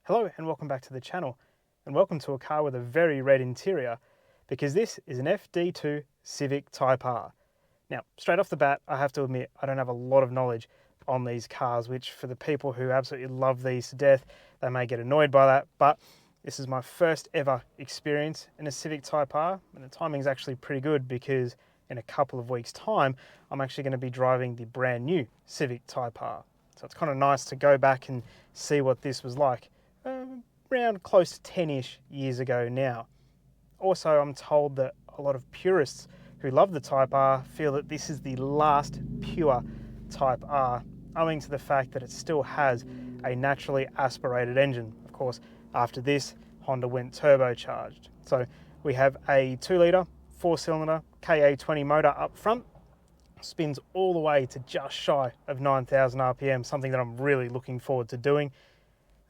Hello and welcome back to the channel, and welcome to a car with a very red interior, because this is an FD2 Civic Type R. Now, straight off the bat, I have to admit I don't have a lot of knowledge on these cars, which for the people who absolutely love these to death, they may get annoyed by that, but this is my first ever experience in a Civic Type R, and the timing is actually pretty good because in a couple of weeks' time, I'm actually going to be driving the brand new Civic Type R. So it's kind of nice to go back and see what this was like. Around close to 10-ish years ago now. Also, I'm told that a lot of purists who love the Type R feel that this is the last pure Type R, owing to the fact that it still has a naturally aspirated engine. Of course, after this, Honda went turbocharged. So we have a 2-litre, 4-cylinder KA20 motor up front, spins all the way to just shy of 9,000 RPM, something that I'm really looking forward to doing.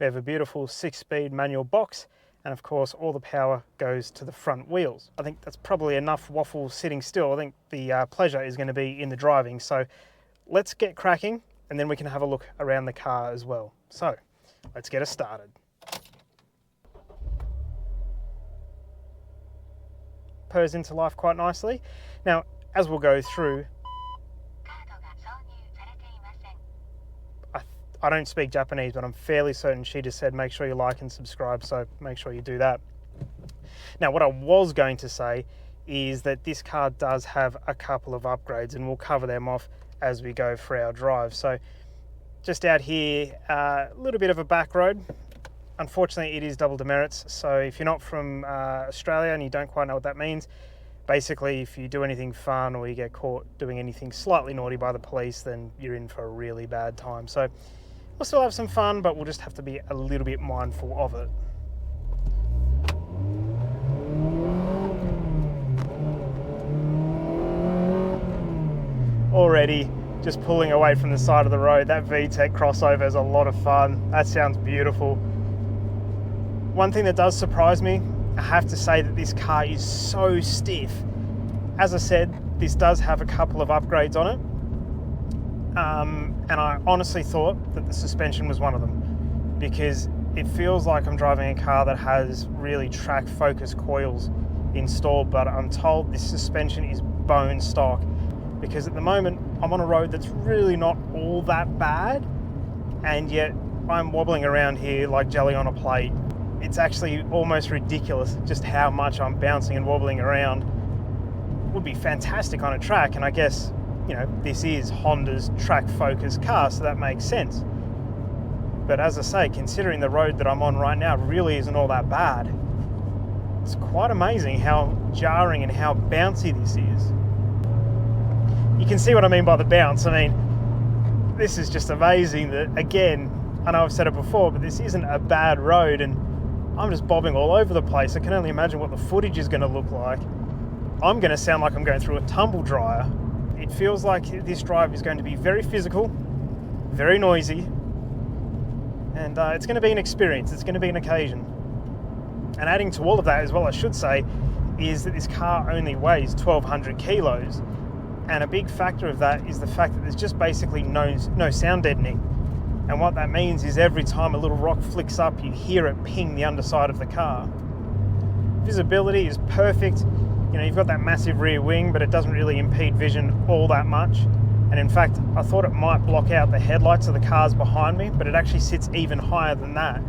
We have a beautiful 6-speed manual box, and of course all the power goes to the front wheels. I think that's probably enough waffle sitting still. I think the pleasure is going to be in the driving. So let's get cracking, and then we can have a look around the car as well. So let's get us started. Purrs into life quite nicely. Now, as we'll go through, I don't speak Japanese, but I'm fairly certain she just said make sure you like and subscribe, so make sure you do that. Now, what I was going to say is that this car does have a couple of upgrades, and we'll cover them off as we go for our drive. So just out here, a little bit of a back road. Unfortunately, it is double demerits, so if you're not from Australia and you don't quite know what that means, basically if you do anything fun or you get caught doing anything slightly naughty by the police, then you're in for a really bad time. So we'll still have some fun, but we'll just have to be a little bit mindful of it. Already just pulling away from the side of the road, that Vtec crossover is a lot of fun. That sounds beautiful. One thing that does surprise me, I have to say that this car is so stiff. As I said, this does have a couple of upgrades on it. And I honestly thought that the suspension was one of them, because it feels like I'm driving a car that has really track focus coils installed, but I'm told this suspension is bone stock, because at the moment I'm on a road that's really not all that bad, and yet I'm wobbling around here like jelly on a plate. It's actually almost ridiculous just how much I'm bouncing and wobbling around. It would be fantastic on a track, and I guess, you know, this is Honda's track focused car, so that makes sense. But as I say, considering the road that I'm on right now really isn't all that bad, it's quite amazing how jarring and how bouncy this is. You can see what I mean by the bounce. I mean, this is just amazing that, again, I know I've said it before, but this isn't a bad road, and I'm just bobbing all over the place. I can only imagine what the footage is going to look like. I'm going to sound like I'm going through a tumble dryer. It feels like this drive is going to be very physical, very noisy, and it's going to be an experience. It's going to be an occasion. And adding to all of that as well, I should say, is that this car only weighs 1,200 kilos. And a big factor of that is the fact that there's just basically no sound deadening. And what that means is every time a little rock flicks up, you hear it ping the underside of the car. Visibility is perfect. You know, you've got that massive rear wing, but it doesn't really impede vision all that much. And in fact, I thought it might block out the headlights of the cars behind me, but it actually sits even higher than that.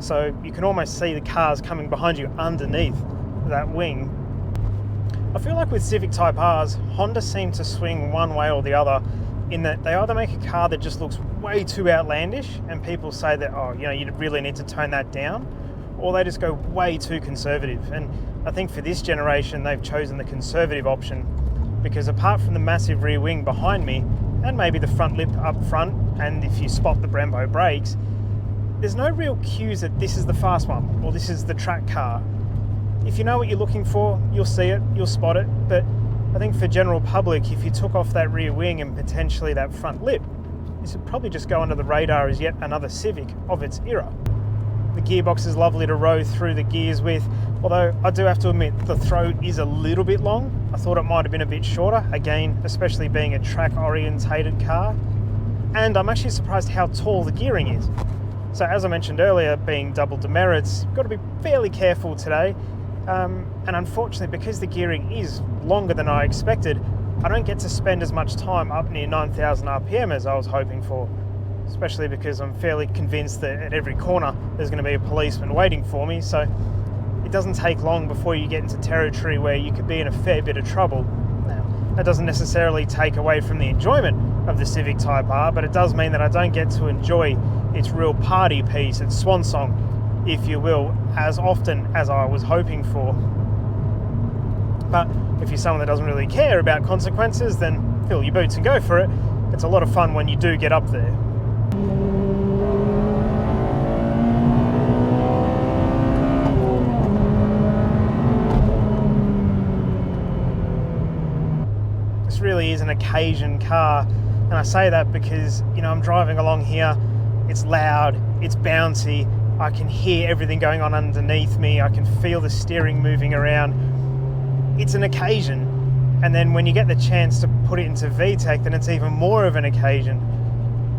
So you can almost see the cars coming behind you underneath that wing. I feel like with Civic Type Rs, Honda seem to swing one way or the other, in that they either make a car that just looks way too outlandish and people say that, oh, you know, you really need to tone that down, or they just go way too conservative. And I think for this generation, they've chosen the conservative option, because apart from the massive rear wing behind me, and maybe the front lip up front, and if you spot the Brembo brakes, there's no real cues that this is the fast one, or this is the track car. If you know what you're looking for, you'll see it, you'll spot it, but I think for general public, if you took off that rear wing and potentially that front lip, this would probably just go under the radar as yet another Civic of its era. The gearbox is lovely to row through the gears with, although I do have to admit the throat is a little bit long. I thought it might have been a bit shorter, again, especially being a track orientated car. And I'm actually surprised how tall the gearing is. So as I mentioned earlier, being double demerits, you've got to be fairly careful today. And unfortunately, because the gearing is longer than I expected, I don't get to spend as much time up near 9,000 RPM as I was hoping for, especially because I'm fairly convinced that at every corner there's going to be a policeman waiting for me. So it doesn't take long before you get into territory where you could be in a fair bit of trouble. Now, that doesn't necessarily take away from the enjoyment of the Civic Type R, but it does mean that I don't get to enjoy its real party piece, its swan song, if you will, as often as I was hoping for. But if you're someone that doesn't really care about consequences, then fill your boots and go for it. It's a lot of fun when you do get up there. This really is an occasion car, and I say that because, you know, I'm driving along here, it's loud, it's bouncy, I can hear everything going on underneath me, I can feel the steering moving around. It's an occasion, and then when you get the chance to put it into Vtec, then it's even more of an occasion.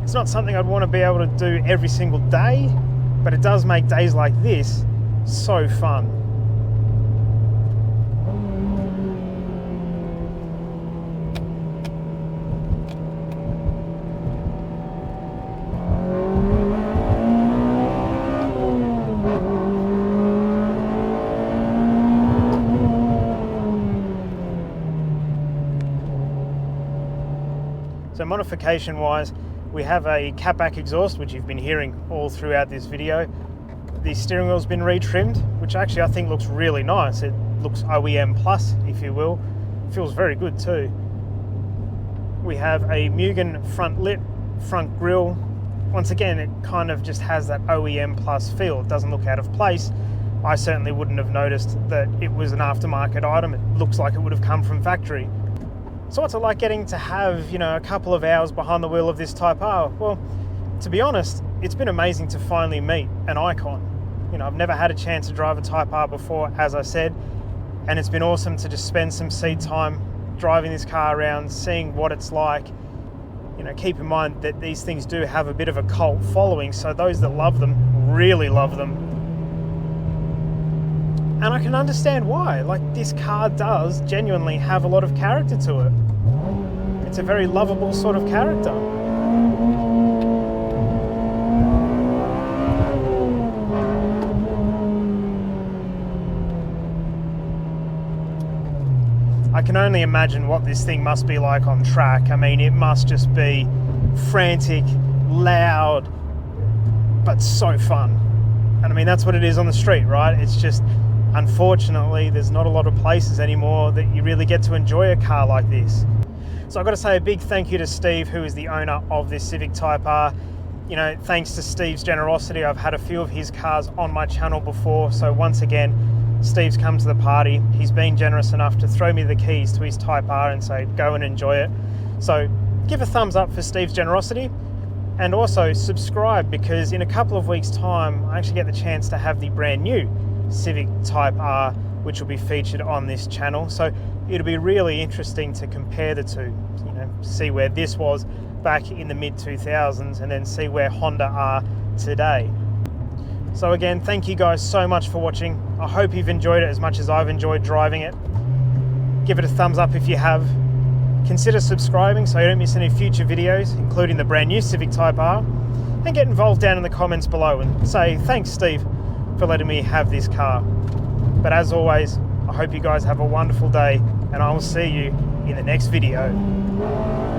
It's not something I'd want to be able to do every single day, but it does make days like this so fun. So modification wise, we have a catback exhaust, which you've been hearing all throughout this video. The steering wheel's been retrimmed, which actually I think looks really nice. It looks OEM plus, if you will. Feels very good too. We have a Mugen front lip, front grille. Once again, it kind of just has that OEM plus feel. It doesn't look out of place. I certainly wouldn't have noticed that it was an aftermarket item. It looks like it would have come from factory. So what's it like getting to have, you know, a couple of hours behind the wheel of this Type R? Well, to be honest, it's been amazing to finally meet an icon. You know, I've never had a chance to drive a Type R before, as I said, and it's been awesome to just spend some seat time driving this car around, seeing what it's like. You know, keep in mind that these things do have a bit of a cult following, so those that love them really love them. And I can understand why. Like, this car does genuinely have a lot of character to it. It's a very lovable sort of character. I can only imagine what this thing must be like on track. I mean, it must just be frantic, loud, but so fun. And I mean, that's what it is on the street, right? It's just, unfortunately, there's not a lot of places anymore that you really get to enjoy a car like this. So I've got to say a big thank you to Steve, who is the owner of this Civic Type R. You know, thanks to Steve's generosity, I've had a few of his cars on my channel before. So once again, Steve's come to the party. He's been generous enough to throw me the keys to his Type R and say, go and enjoy it. So give a thumbs up for Steve's generosity. And also subscribe, because in a couple of weeks' time, I actually get the chance to have the brand new Civic Type R, which will be featured on this channel. So it'll be really interesting to compare the two, you know, see where this was back in the mid-2000s and then see where Honda are today. So again, thank you guys so much for watching. I hope you've enjoyed it as much as I've enjoyed driving it. Give it a thumbs up if you have. Consider subscribing so you don't miss any future videos, including the brand new Civic Type R. And get involved down in the comments below and say, thanks Steve for letting me have this car. But as always, I hope you guys have a wonderful day, and I will see you in the next video.